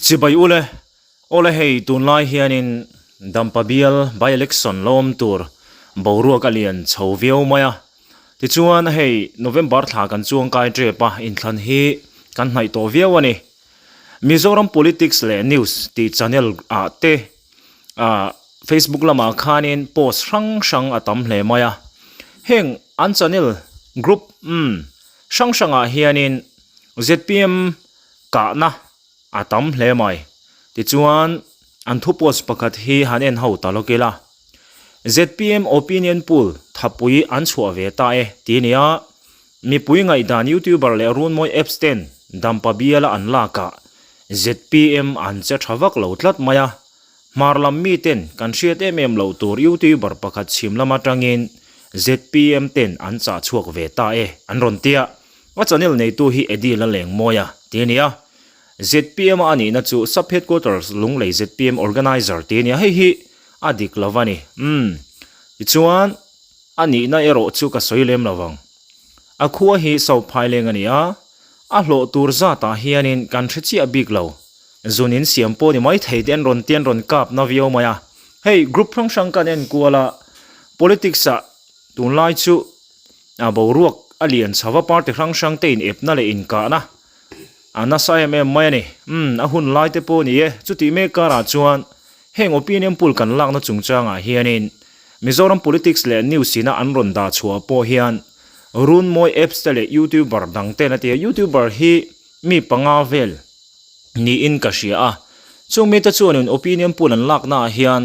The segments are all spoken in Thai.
สิบอุเลโอเลให้ตุนไลเฮียนินดัมปะเบียลไบเล็กซอนลอมตูร์บ่รัวกะเลียนชาวเวียวมายติจวนให้โนเวมเบอร์ทากันจวงกายเจปะอินทันฮีกันให้ตัวเวียวนี่มิโซรัม politics และ news ที่ channel เตFacebook ละมาคานินโพสต์ชังอะตำเลมายเฮงอัน channel group ชังเฮียนิน ZPM กะนะอะตำเลมายติจวนอันทุโพสต์ประกาศฮีฮันเอ็นเฮาตาโลเกล่า ZPM opinion pool ทับปุยอันชัวเวตาทีนี้มีปุยไงดาน YouTuber และรุ่นมวย Epstein ดัมปะเบียละอันลากะ ZPM อันจะทวักเหล่าทัดมายมารลำมีเต็นกันเชียเตมเหล่าตัว YouTuber ประกาศชิมละมาจังเงิน ZPM เต็นอันจะชัวเวตาอันรอนเตียว่าจะเนี่ยในตัวฮีเอดีละเหลงมวยทีนี้ZPM อันนี้นะจู sub headquarters ลุงเลย ZPM organizer ทีนี้ให้ฮีอดีกลาวานี่อีจวนอันนี้น่าเอโรจูกับสวยเล่มละวังอาคัวฮีสาวพายเลงอันนี้โหลตูร์ซาตาเฮียนินกันเชียบิกลาวจุนินเสียมโปนี่ไม่ไทยเดียนรอนกับนาวิโอมายเฮ้ยกรุ๊ปทั้งสังกัดเองกัวละ politics ตุนไลจูบ่รวกอเลียนชาวพาร์ตี้ทั้งสังเตนเอฟนั่นเลยอินกานะอันนั้นใช่ไหมไม่นี่หุ่นไล่เตปนี่จุดที่เมการาจวนเฮง opinion pool กันลักนะจุงจังเฮียนินมิโซรัม politics และ news นะอันรอนดาชัวโปเฮียนรุ่นมวย apps และ YouTuber ดังเต้นนะที่ YouTuber ฮีมีปังอาเวลนี่อินกัชยาช่วงเมตาชวนopinion pool อันลักนะเฮียน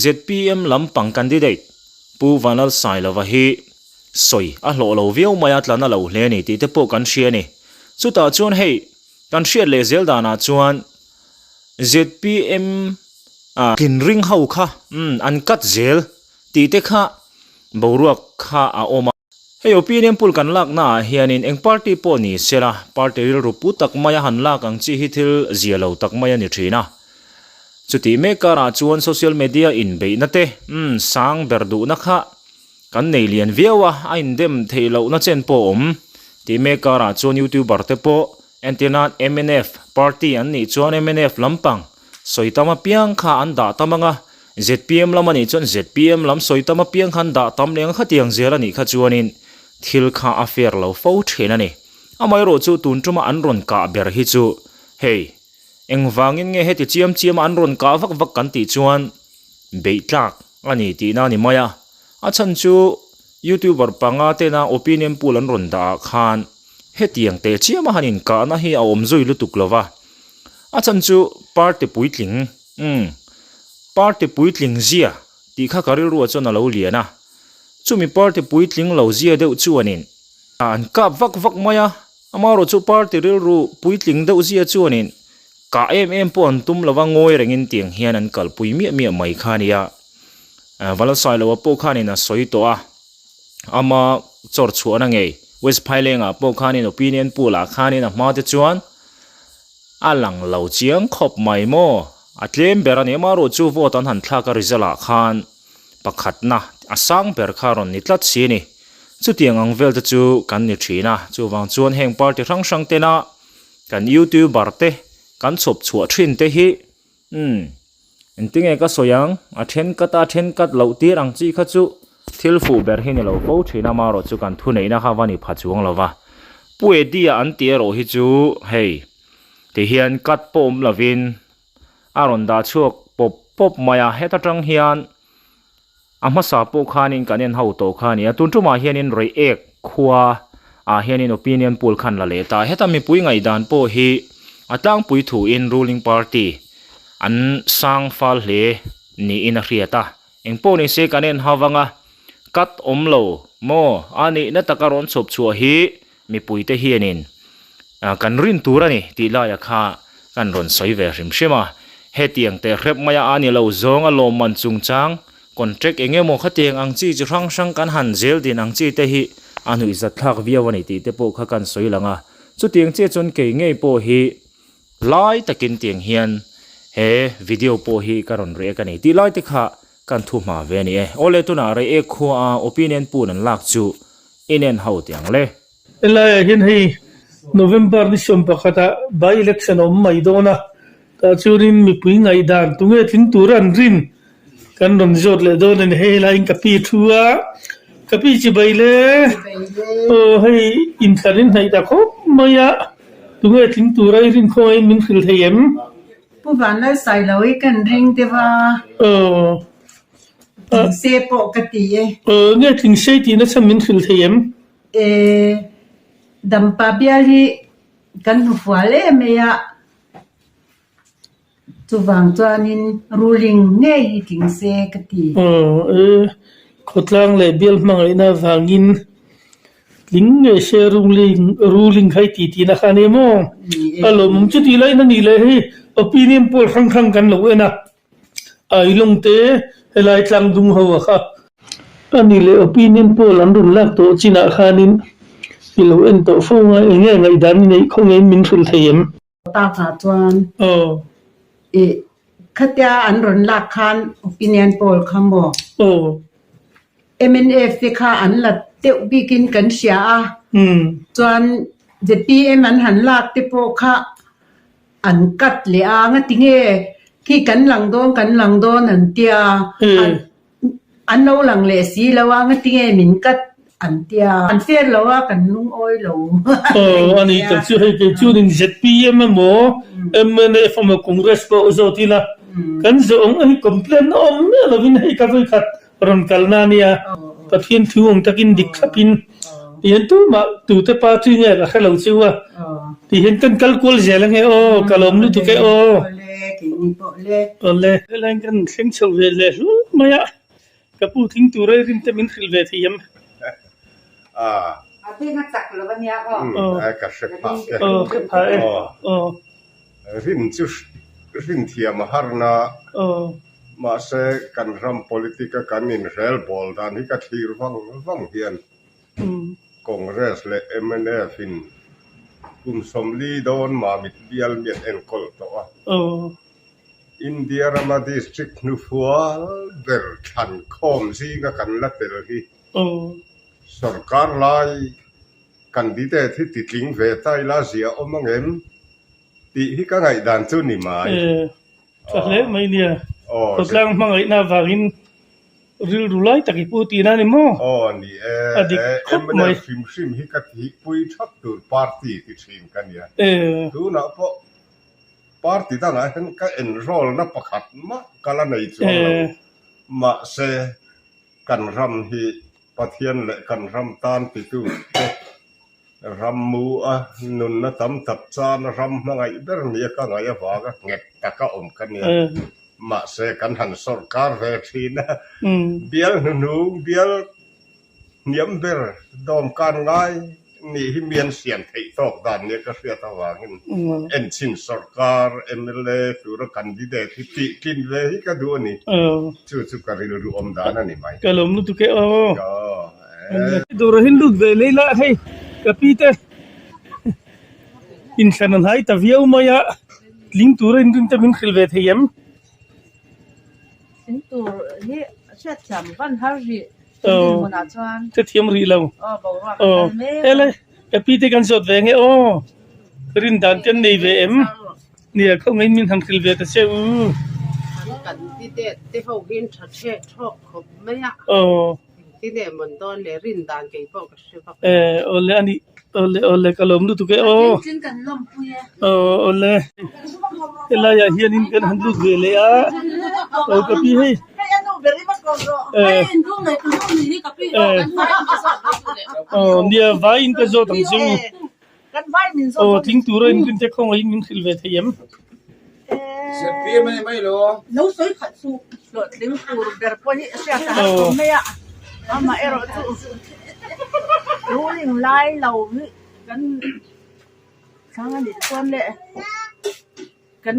ZPM ลำปัง candidate ปูวันลสายละวะฮีสวยโหลวิวมายัดละนะเราเลนี่ที่เตปกันเชียนี่สุดท้ายชวนให้กันเชียเลเซลดานาชวน ZPM กินริงเฮาค่ะอันกัดเซลตีเตค่ะบรัวค่ะโอมาเฮ้ย opinion pool กันลักนะเฮียนินเอง party ปนี่เสละ party รูปุตักมายหันลักอังจีฮิทิลเจียลาวตักมายนิทรีนะจุดที่เมการาชวน social media อินเบย์นั่นเตสังเบอร์ดูนักค่ะกันในเลียนเวียวอินเดมเทลาวนั่นเจนปอมที่เมการาชวน YouTuber เตปอแอนตินัด MNF party อันนี้ชวน MNF ลำปังสวยตามาเปียงค่ะอันด่าตามังZPM ลำมันนี่ชวน ZPM ลำสวยตามาเปียงคันด่าตามเลี้ยงขัดเตียงเจรันนี่ขัดชวนินทิลข้าอเฟร์เราฟูเทนันนี่ไม่รู้จูตุนจุมาอันรอนกาเบอร์ฮิจูเฮ้ยเอ็งฟังยังไงเหตุเจียมอันรอนกาวักกันติชวนเบิดลักอันนี้ตีน่านี่มายฉันจู YouTuber ปังอาเตน่า opinion pool อันรอนด่าขันเหตุยังเตะเจียมหันินกานะฮีเอาอมจุยลุตุกลาวะฉันจู party ปุยลิงparty ปุยลิงเจียที่ข้าการิรัวจนเราเลียนะจูมี party ปุยลิงเราเจียเดวจวนินอันกับวักมายมารู้จู party ริรัวปุยลิงเดวเจียจวนินกะปอนตุมละวังงอยเริงเตียงเฮียนันกัลปุยเมียไม่ขานีวันละสายละว่าปกขานินะสวยตัวมาจอดชัวนั่งไงเวสไพเลงปกขานิน opinion pool ขานินะมาเตจวนหลังเหล่าเจียงขบไม่โมเตรียมเบรนี่มารู้จูโวตันหันทากริจละขานประคัดนะสังเบรคารอนนิตลัดซีนี่จุดยังอังเวลจะจูกันนิทรีนะจูวังจวนแห่งปาร์ตี้ทั้งสังเตนะกัน YouTuber เตกันสบชัวทรินเตฮีอินติงเอกสยังเทนกัดเหล่าตีรังจีขจูทิลฟูเบรฮินเหล่าฟูทรีนะมารู้จูกันทุนไหนนะค่ะวันนี้พัดจวงแล้ววะป่วยดีอันเตียโรฮิจูเฮ้ยที่เฮียนกัดปมละวินอารอนดาชวกปบมายาเฮตจังเฮียนมาสาปขานินกันเนนเฮาโตขานี่ตุนจุมาเฮียนินไรเอกขวาเฮียนิน opinion pool ขันละเลตาเฮตามีปุยไงดานโปฮีตั้งปุยถูอิน ruling party อันสังฟัลเลนี่อินเรียตาเองโปนี่เสกันเนนฮาวังกัดอมโลโมอันนี้นัตการอนศพชัวฮีมีปุยเตเฮียนินกันรินตูระนี่ตีลายค่ะกันรอนสวยเวริมใช่ไหมเฮตียงแต่เร็บมายาอันนี้เราจงอารมณ์มันจุงจังคอนเทคเองโมขัดเตียงอังจีจะรังสังกันหันเจลดินอังจีเตหิอันนี้จะทักวิววันนี้ตีเตโปขักันสวยหลังจุดเตียงเจจนเก่งเงยโปหิไล่ตะกินเตียงเฮียนเฮวิดีโอโปหิการอนเรียกันนี่ตีไล่ติค่ะกันทุ่มมาเวนี่โอเลตุนาเรเอคัวopinionปูนันลักจูอินเอ็นเฮาเตียงเลยเลยเห็นให้ November ni sompa kata by election mai dona ta churin mi pui ngai dan tunge thin turan rin kan ron jot le don en he lain kapi thua kapi chi baile hei in tharin hai ta kho maya tunge thin turai rin khoi min khil thayem ผู้บ้านไล่ใส่เลยกันริงแต่ว่าเสปกติเนี่ยถึงใช้ที่นั่นสมินฟิลเทียมดำปาเบียลีกันหัวเล่เมียจุวางจวนินรูลิงเง่ยถึงเสกติขดล่างเลยเบียลมังเลยนะวางินลิงเชรูลิงให้ตีนะคะเนี่ยมองอารมณ์จุดที่ไรนั่นนี่เลย opinion poll ข้างๆกันเลยนะไอ้ลงเตะไล่ตามดุงหัวค่ะอันนี้เลย opinion poll อันรุนแรงตัวจีน่าขานินที่เราเอ็นตัวฟ้องไงไงด้านนี้คงไงมินฟิลเทียมตาขาจวนขัดยาอันรุนแรงคัน opinion poll คำบอกMNF ที่ข้าอันละเตะบิกินกันเสียจวนJPM อันหันลากที่พวกข้าอันกัดเลยงะติเงที่กันหลังโดนอันเตียอันโนหลังเลสีแล้วว่างะติเงมินกัดอันเตียอันเฟียแล้วว่ากันนุ่งอ้อยแล้วอันนี้ตั้งชื่อให้เป็นชื่อนึง ZPM มั้งบ่ MNF มาคอนเกรสก็อุจติละกันจะองค์คอมเพลนเนี่ยเราวินให้กับไว้ขัดรอนกัลนาเนี่ยปะเทียนถือองค์ตะกินดิกขับอินเห็นตัวมาตัวแต่ปาที่เนี่ยละเราชื่อว่าที่เห็นกันคัลคูลเจลังไงกะลมลุตุกโเลลังกันเสียงเฉวเลมายะกะปูทิ้งตัวเรื่องแต่มินขิลเวทียมที่นักจักรวันนี้ก็เสพารินเทียมหารนามาเสกันรำ politika กันมินเรลบอลดานที่กะทีรฟังเฮียนCongress le MNF in somli don ma mit bial miet en kol to India Rama district nu fual der than khom si ga kan la tel hi sarkar lai candidate thi titling ve tai la sia omangem ti hi ka ngai dan chu ni mai le mai nia kotlang mangai na wangin ril rulai taki puti na ni mo ni mai sim hi ka thi pui thak tur party ti thin kan ya tu na po party ta na hen ka enroll na pakhat ma kala nei chu ma se kan ram hi pathian le kan ram tan ti tu ram mu a nun na tam tap cha na ram mangai ber ni ka ngai wa ka nget ta ka kan ya ma se kan han sarkar ve thina bial nu bial niam ber dom kan ngai ni hi mian sian thei tok dan ne ka ria ta wangin en chin sarkar MLA tur candidate ti kin ve hi ka du ni chu ka ri ru om dan ani mai kalom nu tu ke do rahin lut ve leila hey kapite insanan hai ta viau maya ling turin din ta min khilve theyamตัวนี่เชื่อจำวันฮารีมันอาจารย์จะเทียมรีเราบอกว่าเลยพี่ที่กันสดเวงรินดันเจนในเวมเนี่ยเขาไม่มีทำคิลเวตเชื่อกันที่เด็ดที่เขาเห็นชัดเจนชอบเขาไม่อะที่เด็ดมันตอนเลยรินดันกี่ปอกเชื่อโอเลอันนี้โอเลกลมดูตุกจริงกันลมปุยโอเลลายเฮียนินกันหันลูกเวเลยกับพี่ให้เนี่ยไว้อินก็โจตั้งซิวทิ้งตัวเรื่องที่เขาไม่มินขิลเวทียมเสพีไม่รู้นู้สวยขัดสู้หลดลิ้มปูเดร์พอนี่เสียสารไม่อะมาเอรอจูรู้ลิงไล่เรากันข้างนี้ส่วนเลยกัน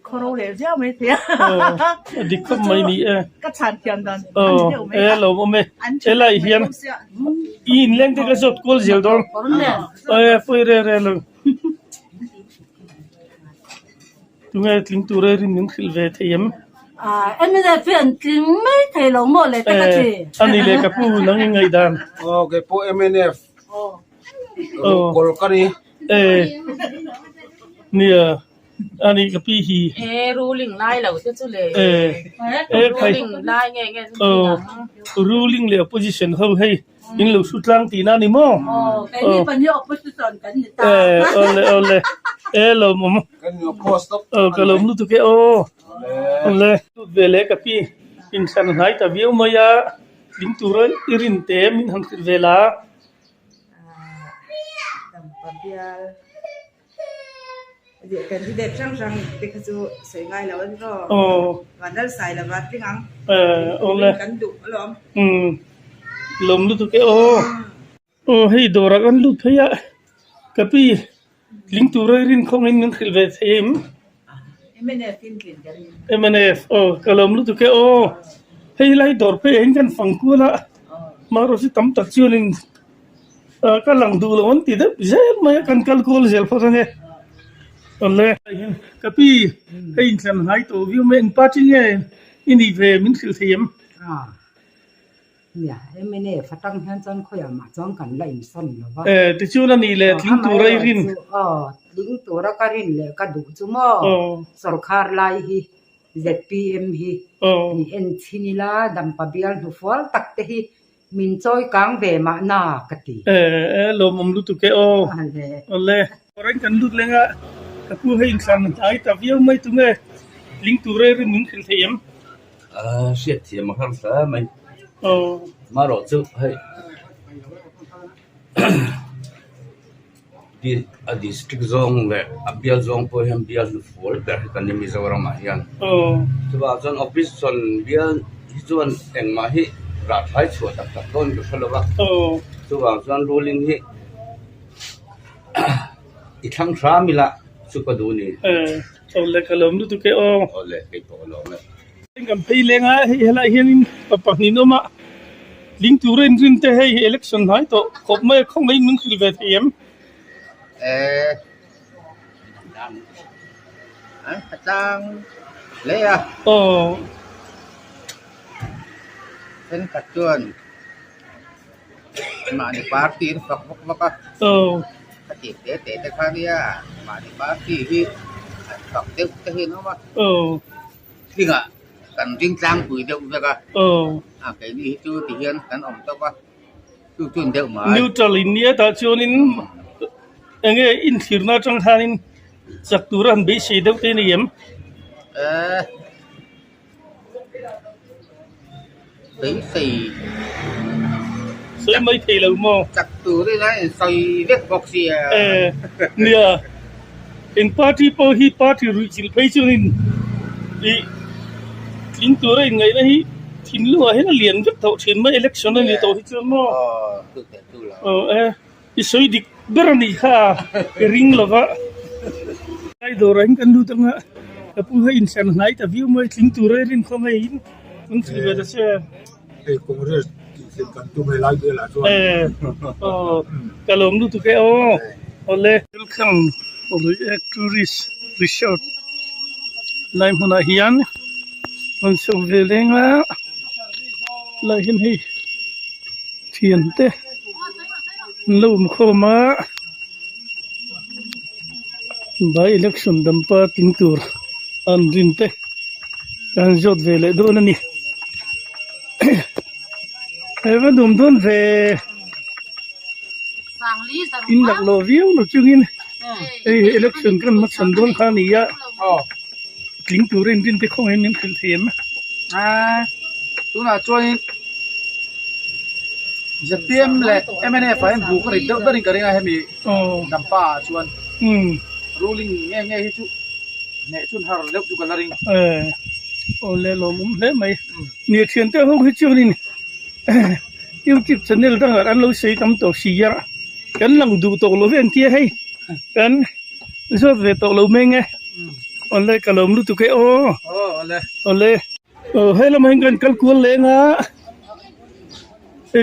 คอร์โรเลเซียไม่เสียดิคไม่มีก็ชันเทียนดันเราไม่อะไรเฮียนอินเล่นที่กระสุนกูเสียดองฟื้นเรื่อยๆเลยตัวเองทิ้งตัวเรื่องนี้ขิลเวทียมไม่ได้เปลี่ยนจริงไม่เคยลงหมดเลยแต่ก็ทีอันนี้เลยกับผู้นั่งยังไงดันโอเคผู้ MNF กอลกันนี่ เนี่ยอันนี้ก็ปีฮี ruling ไล่แล้วจุเลย ruling ไล่แง่ๆ ruling เลย opposition เฮาให้ยิงลูกสุดล่างตีหน้านี่มั้งแต่นี่ปัญญา opposition กันนี่ตาเอาเลยเรามม Kan yo post up. ก็ลมรู้ตุเกโอเลยเวเลกับพี่อินสันหายตะเวียวมายาลิงตุรอิรินเตมินหันเวลาDia kandidat sang tekaju sengai lawan ro. Wanal sai lawat pingang. Ole. Kandu alom. ลมรู้ตุเกโอให้ดอรักันลุพยะกับพี่ลิงตุรอิรินคงอินนันขิลเวเทมMNF ฟินกัน MNF ก็ลมรู้ตุเกโอให้ไล่ดอร์ไปเห็นกันฟังกูละมารสิตำตัดชิวลิงก็หลังดูแล้ววันที่เด็กเจ็บมากันคัลคูลเซลฟ์ซะเนี่ยAllah kapi hay insan hay to view men parting ini ve min khil them ya emene fatang han chan khoya ma chong kan la in son lo ba ti chuna ni le thing tu rai rin ling tu ra ka rin le ka du chu mo sarkar lai hi ZPM hi ni en chinila dam pabial du fol tak te hi min choi kang ve ma na kati lo mom lu tu ke Allah orang kan lut lenga kapu hay insan ay ta view mai tu nge ling tu rai rin min khil them shit thiam ma kham sa mai ma ro chu hai di district zone le abial zone po hem bial nu fol ber kan ni zawara ma hian chu ba zon office son bial hi chuan eng ma hi ra thai chu tak tak ton lu thalowa chu ba zon ruling hi i thang thra mila chu ko du ni ole kalom lu tu ke ole ke po lo me ngam phei lenga hela hian papak ni no ma ling tu ren rin te hey election hai to khop mai khong mai min khil ve them Tang le à. Sen katuan. Ma di party fak fak. Kati te ka dia. Ma di party hi. Fak te te hi no ma. Tinga kan jing tang pui deu ka. Cái ni chu ti hian kan om to ba. Tu tun deu ma. Neutral India ta chunin enge in thirna chang thanin sakturan be se deu te ni yem Be sei soi mai thei lo mo saktu ri lai soi vek box ya nia in party po hi party ru chil phei chunin i ling tu rai ngai na hi thin lu he na lian vek tho thin mai election ni to hi chun mo tu te tu la i soi dik berani ha ring lova ai do ran kan lu tanga apu ha insan ngai ta view mai ling tu rai rin khom ai in un chi ba da se congress kan tu mai lai de la so kalom lu tu ke ole welcome ole tourist resort lai huna hian on so velenga lai hin hi thian te lum khoma by election dampa tingtur an rinte kan jot vele donani eva dum don ve sangli sarma in lak lo view no chungin election kan mat san don khania tingtur in rinte khong hen khil them tu na join ZPM le MNF fa bu ko ri deu da ri ka ringa hemi dampa chuan ruling nge hi chu ne chun har leu chu kan ring ole lo mum le mai ni thian te ho hi chunin YouTube channel da an lo sei kam to sia kan lang du to lo ven tie hei kan so ve to lo menge ole kalom lu tu ke ole he la mai kan kal kual le nga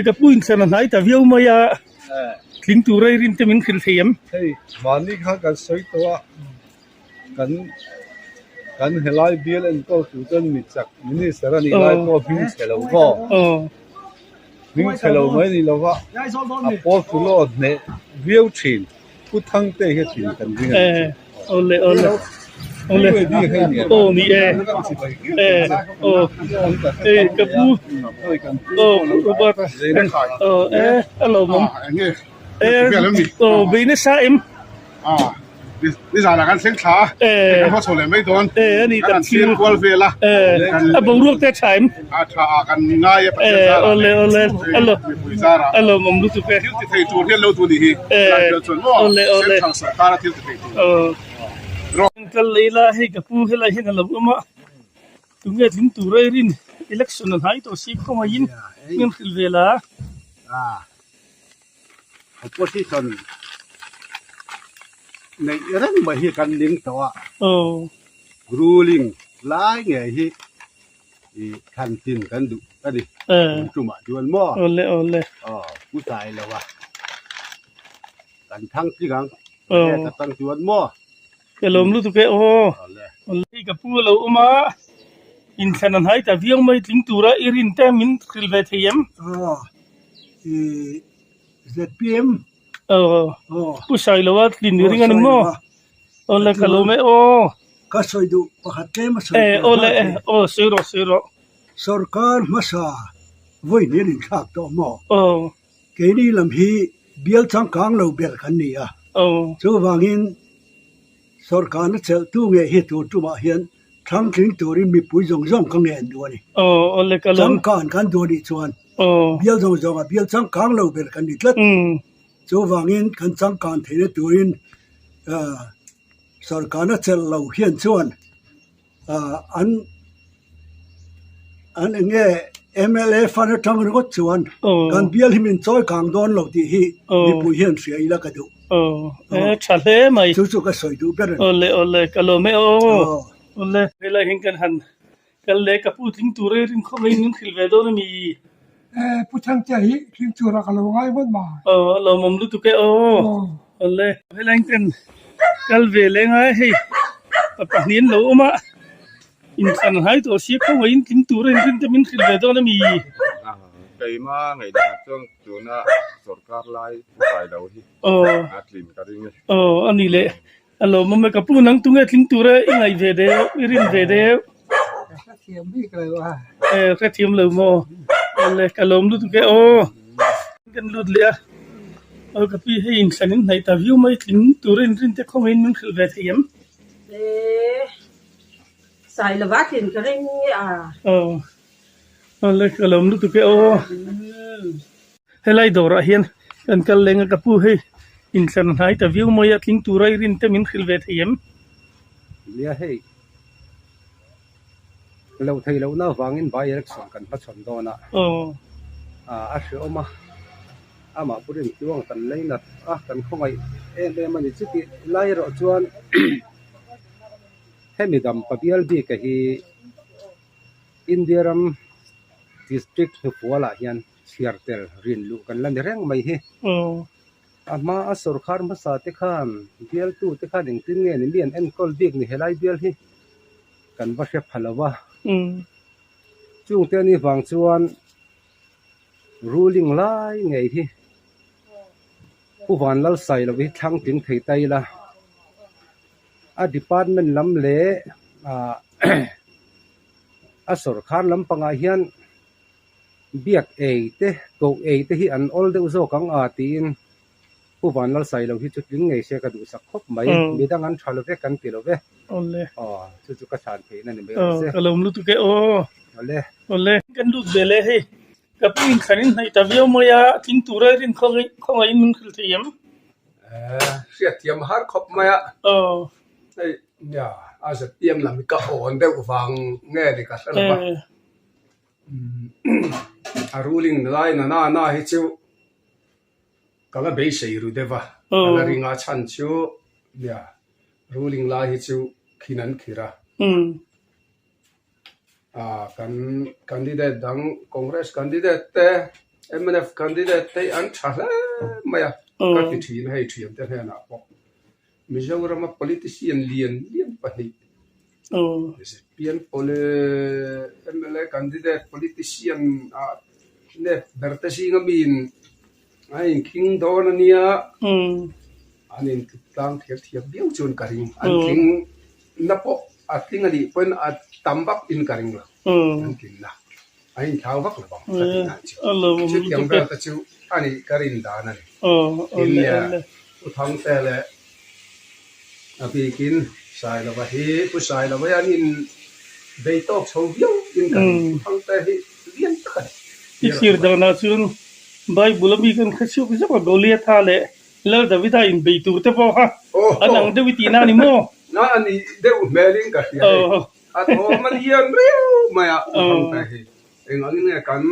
ka puin sana nai ta viau maya ling tu rai rin te min khil thiam mani kha kan soi to kan helai bial en ko tu ton mi chak minister ani lai ko bin chelo ko bin chelo mai ni lo wa a po tu lo ne viau chin พุทธังเตะถิ่นกันนี่โอเลโอ้นี่โอ้กับปูโอ้อุบัติฮัลโหลมโอ้บินซาอิมนี่สาระกันเสียงขาเพราะโซเลไม่โดนนี่ตัดคิวควอลเฟล่ะบ่รู้แต่ไทม์ทากันง่ายโอเลฮัลโหลมรู้สึกที่ที่ไทยตัวที่เราตัวนี้โอเลทางสารที่ที่รองกันเลยล่ะให้กับผู้ให้ให้กันแล้วมาถึงจะถึงตัวเรื่อง election นั้นให้ตัวสิเข้ามายินเงินขึ้นเวลาopposition ในเรื่องไม่ให้กันลิงตัวruling หลายไงที่คันตินกันดูกันดิจุ่มจวนหม้อผู้ชายแล้ววะกันทั้งที่กังแต่ตั้งจวนหม้อก็ลมรู้สึกโอ้เลยกับผู้เรามาอินสันให้แต่เวียงไม่ถึงตัวอิรินแต่มินคิลเวทียมZPM ผู้ชายเราว่าลินอยู่ที่กันมั้งโอ้เลยก็ลมโอ้ก็สวยดูปะฮัตเต้มาสวยโอ้เลยซีโร่สรการมาสาวันนี้ลินชักตัวหม้อเกนี่ลำฮีเบียลจังกังเราเบียลกันนี่จู่วางินสรการนั่นเจ้าตัวเงี้ยเหตุจุมาเห็นทั้งถึงตัวนี้มีปุ๋ยจงกังเงินด้วยนี่เลยก็ลมจังการกันตัวนี้ชวนเบียลจงเบียลจังกังเราเบียลกันนี่ละจู่วางินกันจังการเทนตัวนี้สรการนั่นเจ้าเราเห็นชวนอันเงี้ยMLA ฟันทั้งนั้นก็ชวนกันเบียลที่มันจ่อยกลางโดนเราที่มีผู้เห็นเสียอีละก็ดูชัดเลยไหมจู่ๆก็สวยดูเป็นโอเลก็ลมโอ้เลยเวลาเห็นกันหันกันเลยกับผู้ถึงตัวเรื่องเขาไม่นึกถึงเวลาโดนมีผู้ช่างใจถึงตัวเราก็เราง่ายมากมาเรามองดูตัวแกโอ้เลยเวลาเห็นกันกันเวลาไงให้ปะนี้เรามาอินสันให้ตัวเสียเขาไม่ยินถึงตัวเรื่องจะมันถึงเวลาโดนมีไก่มาไงนะช่วงตัวน่ะสรการไล่ผู้ชายเราที่อาทิมกันนี่อันนี้เลยเราไม่กับผู้นั่งตัวถึงตัวเรื่องไงเวเดียวอิรินเวเดียวเทียมพี่เลยว่าแค่เทียมเลยมั้งเลยกับลมดูตัวแกกันลุดเลยกับพี่ให้อินสันให้แต่วิวไม่ถึงตัวเรื่องจะเขาไม่มันถึงเวทียมใส่ละวัดเห็นก็ได้นี่เลยกับลมดูตัวแกให้ไล่ดอร์เฮียนกันกันเล่นกับผู้ให้อินสันให้แต่วิวไม่ถึงตัวเรื่องจะมันถึงเวทียมเนี่ยให้เราไทยเราหน้าฟังอินใบเล็กส่งกันพัฒน์โดนะอาเชื่อมามาพูดถึงช่วงตันเลยนัดกันคงไอ้มันจะติไล่รอจวนให้มีดำปะเบียลบีกับที่อินเดียรัมดิสตริกหัวละยันเชียร์เตลรินลูกันแล้วเนี่ยแรงไม่เฮมาสรคาร์มาสาติขานเบียลตู้ติขานอย่างที่เนี่ยนี่เบียนเอ็นคอลบีกนี่เฮลัยเบียลที่กันว่าเชฟฮัลวะช่วงเที่ยนี้ฟังชวน ruling ไล่ไงที่ผู้วันเล่าใส่เราวิทั้งถึงไทยไตละdepartment ลำเละสรคารลำปังอาเฮียนเบียกเอเตโกเอเตที่อัน all เดอุโซกังอาตีนผู้วันเราใส่เราที่จุดลิงไงเสียกระดูสักครบไหมมีดังนั้นชาลเวกันตีเราเว้จุดกระชานเพนั่นเองก็ลมรู้ตัวแกโอ้เลยกันดูเบลเลยให้กับพี่ขันให้ตาวิวมายาทิ้งตัวเรื่องเขาไอ้มันคือเทียมเสียเทียมฮาร์ดครบไหมไอ้เนี่ยอาจจะเตรียมลำก็โอนได้กูฟังแง่ดีกันใช่ไหมruling ไล่น่าให้ชิวก็ไม่เป็นสิ่งรู้ได้ป่ะแล้วริงอาชันชิวเนี่ย ruling ไล่ให้ชิวขี้นั้นขี้ระcandidate ดัง Congress candidate เต้ MNF candidate เต้อันชัดเลยไม่อะก็ที่ทีนให้ทีมเต้เนี่ยนะพอมิจฉาว่ามา politician เลียนปะนี่เปลี่ยนMLA candidate politicianเนี่ยเบอร์เตชิงก็มีไอ้คิงโดนเนี่ย อันนี้กลางเทียบเบี้ยวจนกระริงอันทิ้งนับปะอันทิ้งอันนี้เป็นอันตำบักอินกระริงละอันทิ้งละอันนี้เท้าบักละบ้างกระริงนั่นชื่อยังแบบชื่ออันนี้กระริงดานั่นกินเนี่ยอุทังแต่ละพี่กินใส่ละว่าเฮ้ผู้ชายละว่าอันนี้เบยตอกชาวเบี้ยวกินกันอุทังแต่เฮ้เลี้ยงตะกันที่สิรดานาซุนใบบุลมีกันขชิวก็จะว่าโดเลียทาเลแล้วดาวิดาอินเบยตูเตปอฮะอันนั้นดาวิตีนานิโมนั่นอันนี้เดี๋ยวเมลิงกันเฮ้อันโหมันเยี่ยมเร็วมาอ่ะอุทังแต่เฮ้เองอันนี้เนี่ยกัน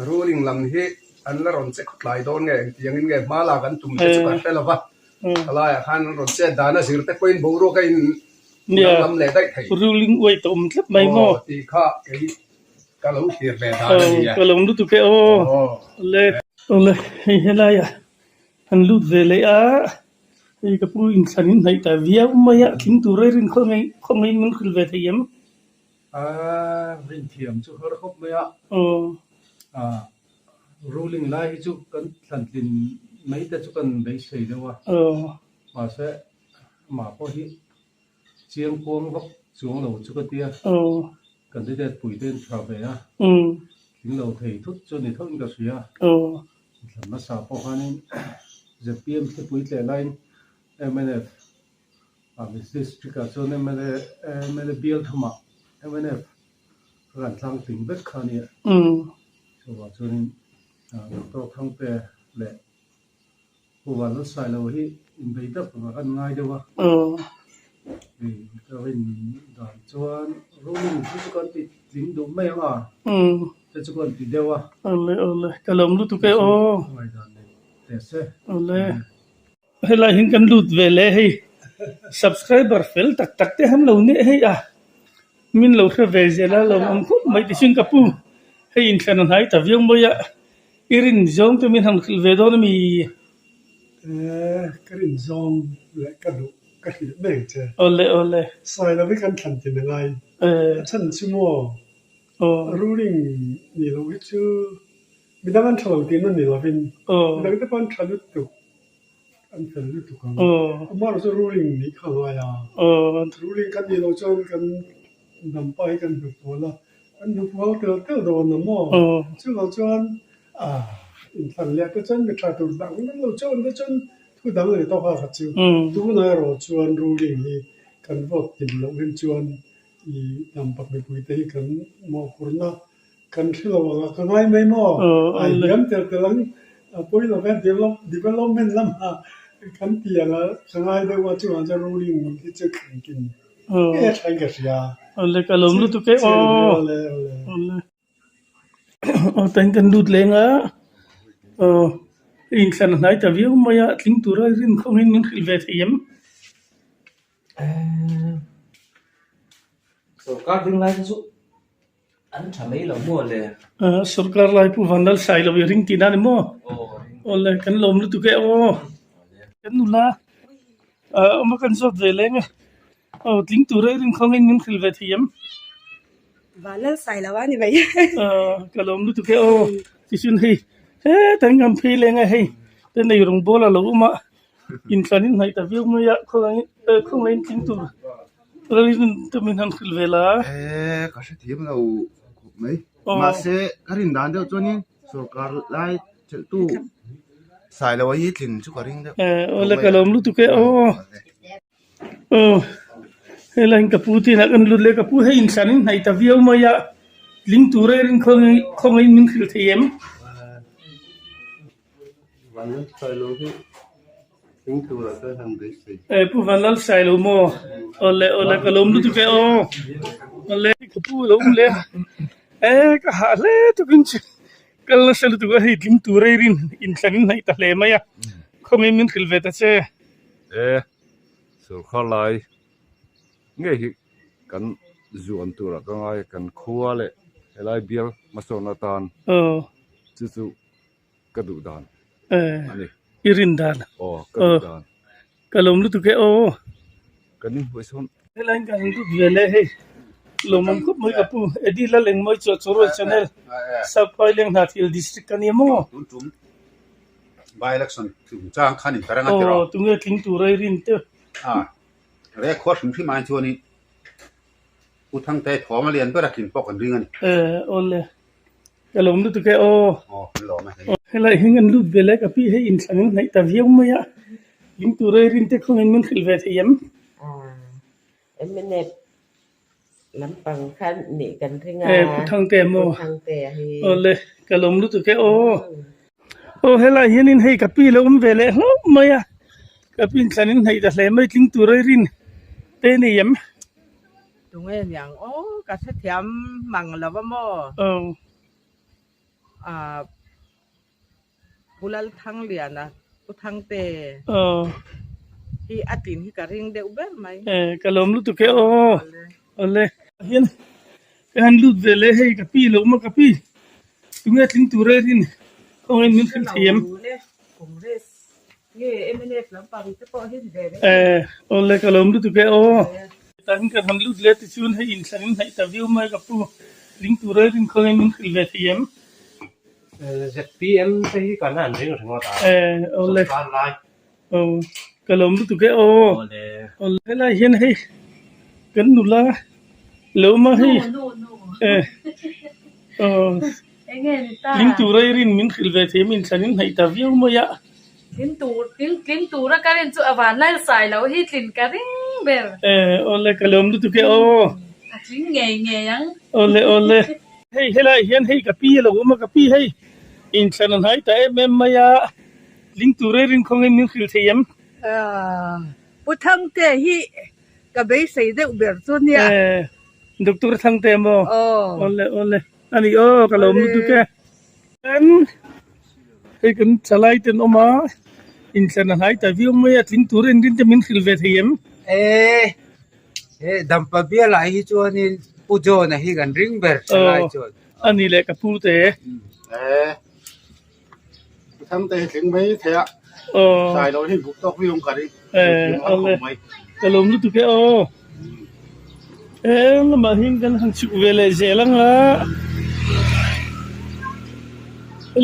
รู้ลิงลำเฮ้อันละรอนเซ็กหลายโดนไงยังไงมาลากันตุ่มเซ็กกันแต่ละวะอะไรฮันรอนเซ็กดานะสิร์ตะก็อินบูโรกันลำเล่ได้ไทยรู้ลิงไว้ตุ่มทับไม่โมตีข้าไอ้กะลงเสียเวดาเนี่ยกะลงดูตุเกโอเลยเฮลายะอันลุดเวเลยอ่ะไอ้กะปูอินสันินไหตาเวียมายะทิ้งตัวเรื่องของไงมันขึ้นเวทียมรินเทียมจุฮอร์คบมายะruling lai chu kan thantlin mai ta chu kan bei sei dewa ma se ma po hi chiang pong vak chuang lo chu ka tia kan de pui den thra ve a thing lo thei thut chu ni thon ka sia thlam ma sa po hanin zpm te pui tle line mnf district a chu ne mele bial thama mnf ran thlang ting bet khania so wa chu ni to thang pe le hu wa lo sai lo hi in bei da pa kan ngai dewaก็เป็นดอนจวนรู้ทุกคนติดลิงดูไม่ว่าแต่ทุกคนติดเดียวเลยก็ลมรู้ตุกโอแต่เซ่เลยให้เราเห็นกันดูดเวลาให้ subscriber เฟลตักๆแต่हमเราเนี่ยให้มินเราแค่เวลาเราไม่ได้ชิงกับปูให้อินเทอร์เน็ตให้แต่ยังไม่อยากอิรินจงตัวมินหันเวดอนมีกรินจงและกระดูกระดิ่งเบ่งเจ้เลยใส่แล้วไม่กันทันทียังไงฉันชิโม่รู้ลิงนี่เราวิจูมีแต่มันชอบกินนั่นนี่เราเป็นแล้วก็เป็นชาลุตุอันเป็นลุตุกันมาเราจะรู้ลิงนี่ข้างไว้รู้ลิงกันนี่เราจะกันนำไปกันดูตัวละอันดูตัวเติร์ดโดนน้ำมั่วซึ่งเราจะอินทันเลียก็จนไปชาตุดังนั่นเราจะก็จนทุกดังเลยต้องหาขัดจิวทุกนายเราชวนรู้ลิงนี่กันว่าติดลงเห็นชวนอีนำปักไปคุยแต่กันมอคุรนะกันที่เราว่ากันง่ายไม่มอไอ้เลี้ยงแต่หลังปุ้ยเราเป็นdevelopment ลำหากันเตียละกันง่ายได้ว่าชวนจะรู้ลิงที่จะแข่งกินใช่กันเสียเลยก็ลมรู้ตุกเลยแต่งกันดูดเลยนะอินสันไหนแต่วิวมายะทิ้งตัวเรื่องของเงินขึ้นเวทียมसरकार दिन लाइ जो अन छमै ल मो ले सरकार लाइ पु भन्डल साइ ल रिङ तिना नि मो ओले कन लोम लु तुके ओ कन नुला म कन सो वेलेंग ओ तिङ तुरे रिङ खङ इन खिल वेथियम vanal sai la wani bai kalom lu tuke o tisun hei tangam feeling hei ten nei rong bola lo ma in sanin hai ta view ma ya khong len ting tu rin tu min han khil vela ka se thim lo mai ma se karin dan de choni sarkar lai chel tu sai lo yi thin chu karing de ola kalom lu tuke o helain kaputi na kan lu le kapu he insanin hai ta view ma ya ling tu re rin khong len min khil them vanal sai lo hi ling tu la ta han de sei pu vanal sai lo mo ola kalom lu tuke o ole kapu lo le ka ha le tu kin kal sel tu he ling tu re rin insanin hai ta le ma ya khong len min khil ve ta che so khalai nge hi kan zuan tu ra ka ngai kan khuwa le helai bial masona tan chu ka du dan ani irin dan ka du dan kalom lu tu ke kan hoi son helai kan du vele he lomam ko moi kapu edi la leng moi choro channel sub filing na til district kan yemo by election ถึงจ้างคันอีกการงานที่รอ ตุงทิ้งตัวรินเตอเรียกโค้ชถึงที่มาชวนนี้กูทั้งแต่ถอมาเรียนเพื่อกินปอกกันเรื่องนี้โอเลยกะลมดูตุกโอหล่อไหมให้ไล่ให้เงินรูดเวลกับพี่ให้อินสันในตะเวียวมั้ยลิงตัวรินเตคงมันขิลเวทยมมันเน็ตลำปังคันนี่กันถึงกูทั้งแต่โมทั้งแต่โอเลยกะลมดูตุกโอให้ไล่ให้นินให้กับพี่แล้วเวลามั้ยกับอินสันในตะเลไม่ลิงตัวรินเตนี่ยมตรงอย่างกะเทียมมังแล้วว่าบ่ผู้ละทั้งเหรียญนะผู้ทั้งเตที่อาตินที่กะริงเดอุเบลมั้ยกะลมลุตุเกโอเลยเห็นกันลุดเวลให้กับพี่ลงมากับพี่ตุงทิ้งตัวรินคงมันขึ้นเทียมผมเรสเย่MNF ลำปางจะพอเฮ็ดได้โอเลยกะลมลุตุเกโอตั้งกันลุดเลติชวนให้อินสันให้ตะวิวมากับผู้ลิงตัวรินคงมันขึ้นเวทียมZPM ใช่กันนั่นเรื่องถึงว่าตาโอเลยกะลมลุตุเกโอเลยละเห็นให้กันนุละลงมาให้ลิงตัวรินมันขึ้นเวทีมินสันให้ตะวิวมายะลิงตัวระกันจุอวานไล่สายแล้วฮิตลินกะริงเบลโอเลยกะลมลุตุเกโอจริงไงยังโอเลยให้ละเห็นให้กับพี่แล้วมากับพี่ให้อินสันให้แต่แม่มายะลิงตัวรินคงมันขึ้นเทียมผู้ทั้งเตฮิกะเบยใส่ได้อุเบลซุเนี่ยดอกเตอร์ทั้งเตโมโอเลยอันนี้กะลมลุตุเกให้กันสลายเต็นออกมาอินสันให้แต่วิวมายะลิงตัวรินจะมันขึ้นเวทียมดัมปะเบียลายจวนนี่ปูโจนะฮิกันริงเบอร์สลายจวนอันนี้แหละกับปูเตทำแต่ถึงไม่เถอะใส่เราให้บุกตอกวิวกันดิเอาเลยกะลมลุตุเกแล้วมาหินกันหังชุเวเลเจลังละ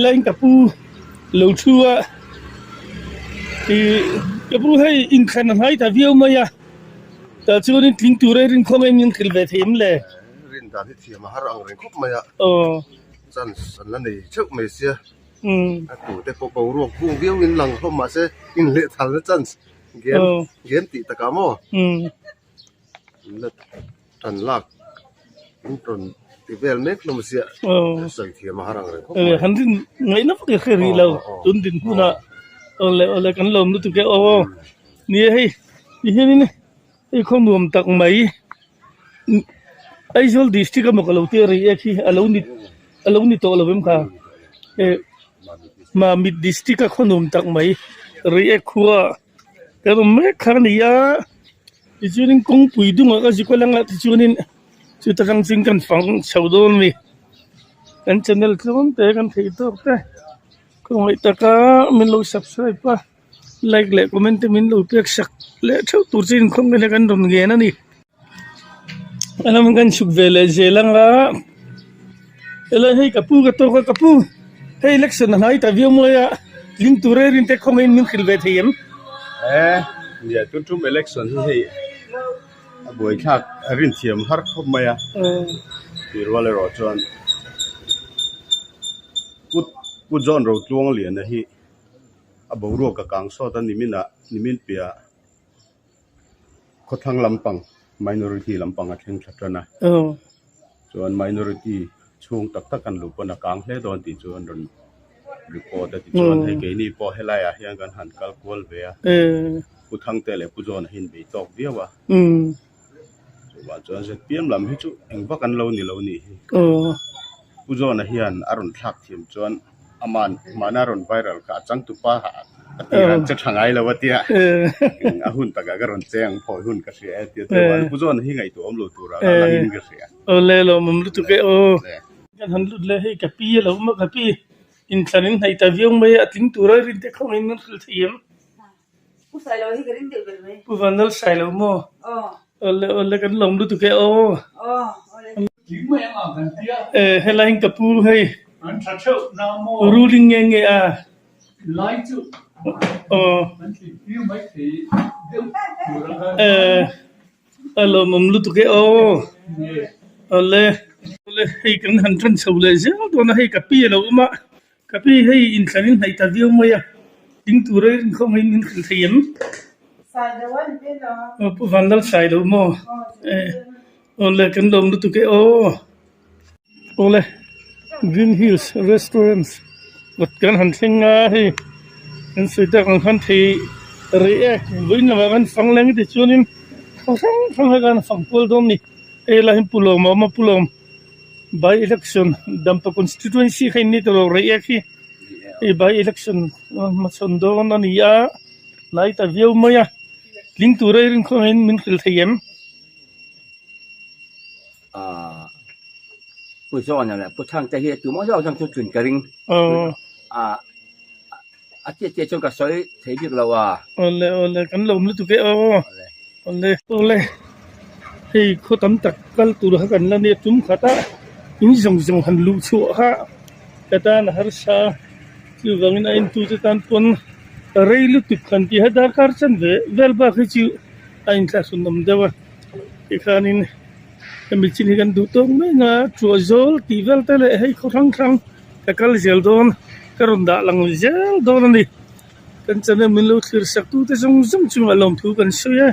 ไล่กับปูหลูชัวที่กับปูให้อินคันให้แต่วิวมายะแต่ช่วงนี้ลิงตัวรินคงมันขึ้นเวทีมเลยรินตาที่เทียมหารังเริงครบมายะจันสันนั่นนี่เชื่อไม่เสียกูแต่พอปูรวมพุ่งเบี้ยวอินหลังเข้ามาเสียอินเละทันแล้วจันเกมตีตะกามอแล้วทันลากอินตรนตีเวลเมกลมเสียใส่เทียมหารังเริงหันดินไงนับเกลือรีเราตุนดินพูน่ะเลยกันลมรู้ตัวแกนี่ให้นี่ไอ้คนรวมตักไหมไอ้โซลดิสติกมันก็เราเที่ยวเรียกที่อารมณ์นี่โตเราเป็นข้ามามิดดิสติกคนรวมตักไหมเรียกขัวแต่เราไม่ขนาดนี้ที่ช่วงนี้คงปุยดุงก็สิคนละที่ช่วงนี้จุดตั้งสิ่งกันฟังชาวโดนมีกันชแนลที่มันแต่กันที่ตัวแต่คงไอ้ตะก้ามันเรา subscribe ป่ะlike เลย comment มันเราเปียกสักเลยเท่าตัวจริงคงกันกันตรงนี้นะนี่อันนั้นมันกันชุกเวลเจลังละแล้วให้กับปูกับตัวกับปูให้ election ให้แต่วิวมวยลิงตัวรินเตคงมันขึ้นเวทีมเนี่ยทุ่ม election ให้บ่อยคักรินเทียมหาครบมายะที่ว่าเลยรอจนกูจอนเราจวงเหรียญนะฮีบ่รู้กับกังโซตันนิมินเปียคนทางลำปัง minority ลำปังเช่นชัดนะส่วน minority ช่วงตักกันลูกปนกังเล่ดอนติจวนรรีพอร์ตติจวนให้เกนี่พอให้ไล่ยังกันหันกัลกอลเวียกูทางเตเลกูจอนหินบีตอกเดียววะว่าจวนจะเปลี่ยนลำให้จุเองว่ากันเรานี่กูจอนเฮียนอารมณ์ทักทีมจวนอามันมานารอนไวรัลก็จังตุป้าหาจะทางไงแล้ววะเตี้ยหุ่นตะกะกรอนแจ้งพอหุ่นก็เสียเตี้ยแต่ว่ากูจอนให้ไงตัวอมโลตัวเราลังนี่ก็เสียเลยเรามันรู้ตัวแกกันหันลุดเลยให้กับพี่เรามากับพี่อินสันให้ตาวิวไม่ทิ้งตัวรินเตเขาไม่นั่นคือเทียมผู้ใส่เราให้กันรินเตเป็นไหมผู้วันนั้นใส่เราโม่เลยกันลงรู้ตัวแกให้ไล่กับผู้ให้รูลิงเงี้ย ไล่จุมันสิฟิวไม่สิเดี๋ยวตัวละกันallo mamlu to ke ole hei kan han tran chole je do na hei kapi lo ma kapi hei in thanin hei ta viu moya ding tu re không hei min khil thiem sai da wan pe lo pu vandal sai lo mo ole kan lom lu to ke ole Green Hills Restaurants wat kan han thinga hei kan suita kan han thei react luin na kan phang lang ti chunin phang kan phang pol dom ni la him pulom ma pulom by election dampa constituency khay ni to react hi by election ma sondo na niya lai ta view mo ya ling tu re ring kho min khil thayem pu zo na la pu thang ta hi tu mo zo sang chu chun ka ring a che chon ka soi thei bik lo wa ole kan lom lu tu ke ole hei kho tam tak kal tu ha kan la ne tum khata in jong han lu chu ha kata na har sa chu wangin in tu tan pon rei lu tu kan ti ha dar kar chan ve vel ba khi chu ain sa sun nam dewa ikhanin mi chin kan du tong me nga chu zol ti vel tele hei kho thang ka kal zel don karon da lang zel don ni kan chane min lu khir sak tu te jong chu alom thu kan so ya